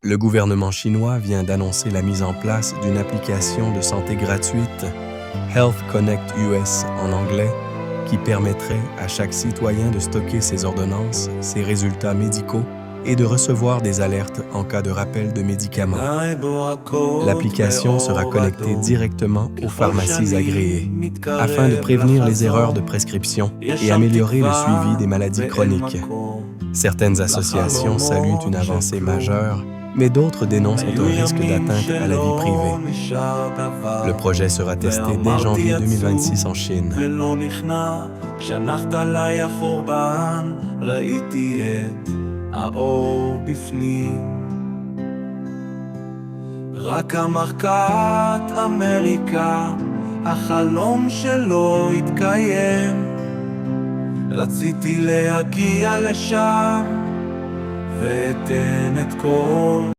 Le gouvernement chinois vient d'annoncer la mise en place d'une application de santé gratuite, Health Connect US en anglais, qui permettrait à chaque citoyen de stocker ses ordonnances, ses résultats médicaux et de recevoir des alertes en cas de rappel de médicaments. L'application sera connectée directement aux pharmacies agréées, afin de prévenir les erreurs de prescription et améliorer le suivi des maladies chroniques. Certaines associations saluent une avancée majeure, mais d'autres dénoncent un risque d'atteinte à la vie privée. Le projet sera testé dès janvier 2026 en Chine. רק המחקת אמריקה, החלום שלו התקיים. רציתי להגיע לשם ואתן את כל